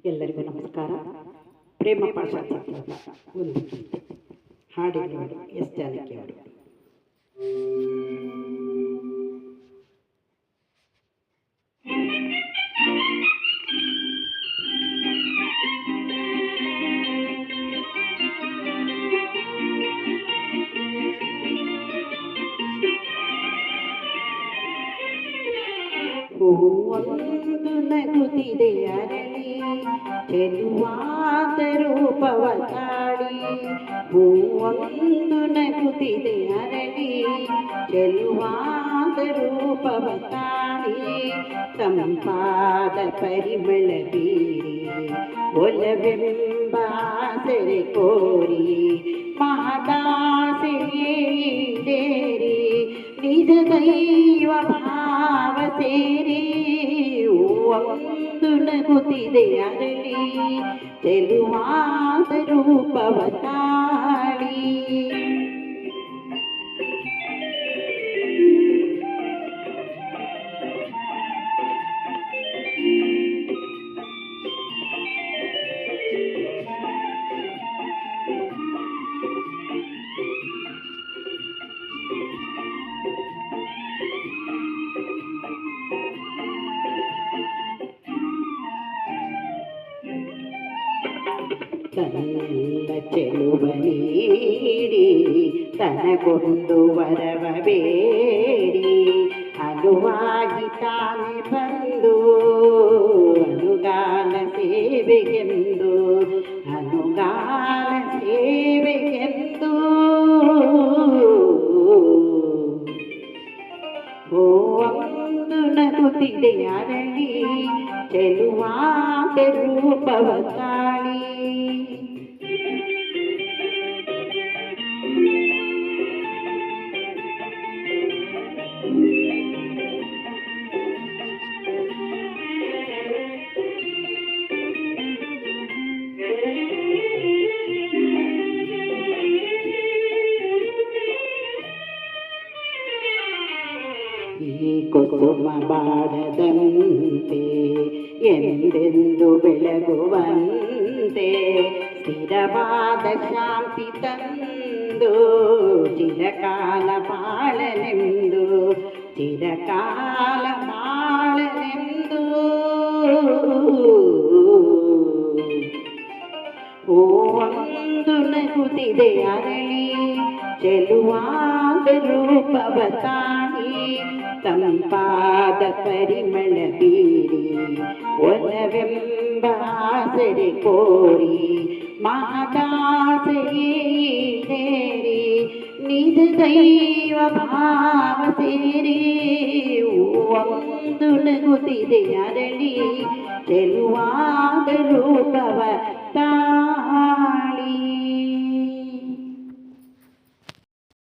ಎಲ್ಲರಿಗೂ ನಮಸ್ಕಾರ. ಪ್ರೇಮ ಪಾಶಾ ಚಿತ್ರದ ಒಂದು ಗೀತೆ ಹಾಡಿದವರು ಎಸ್ ಜಾನಕಿ ಅವರು. ಹೂವೊಂದು ನಗುತ್ತಿದೆ ಅರಳಿ ಚೆಲುವಾದ ರೂಪವ ತಾಳಿ. ಹೂವೊಂದು ನಗುತ್ತಿದೆ ಅರಳಿ ಚೆಲುವಾದ ರೂಪವ ತಾಳಿ. ತಂಪಾದ ಪರಿಮಳ ಬೀರಿ ಒಲವೆಂಬ ಸೆರೆ ಕೋರಿ ಮಹದಾಸೆಯೇ ಈಡೇರಿ ನಿಜ ದೈವ ಭಾವ ಸೇರಿ. ಒಂದು ನಗುತ್ತಿದೆ ಅರಳಿ ಚೆಲುವಾದ ರೂಪವ ತಾಳಿ. ತನ್ನೆಲ್ಲ ಚೆಲುವ ನೀಡಿ ತನಗೊಂದು ವರವ ಬೇಡಿ ಅನುವಾಗಿ ತಾನೆ ಬಂದು ಅನುಗಾಲ ಸೇವೆಗೆಂದು ಅನುಗಾಲ ಸೇವೆಗೆಂದು. ಒಂದು ನಗುತ್ತಿದೆ ಅರಳಿ ಚೆಲುವಾದ ರೂಪವ ತಾಳಿ. ಈ ಕುಸುಮ ಬಾಡದಂತೆ ಎಂದೆಂದು ಬೆಳಗುವಂತೆ ಸ್ಥಿರವಾದ ಶಾಂತಿ ತಂದು ಚಿರಕಾಲ ಬಾಳಲೆಂದು ಚಿರಕಾಲ ಬಾಳಲೆಂದು. ಒಂದು ನಗುತ್ತಿದೆ ಅರಳಿ ಚೆಲುವಾದ ರೂಪವ ತಾಳಿ. ತಂಪಾದ ಪರಿಮಳ ಬೀರಿ ಒಲವೆಂಬ ಸೆರೆ ಕೋರಿ ಮಹದಾಸೆಯೇ ಈಡೇರಿ ನಿಜ ದೈವ ಭಾವ ಸೇರಿ. ಒಂದು ನಗುತ್ತಿದೆ ಅರಳಿ ಚೆಲುವಾದ ರೂಪವ ತಾಳಿ.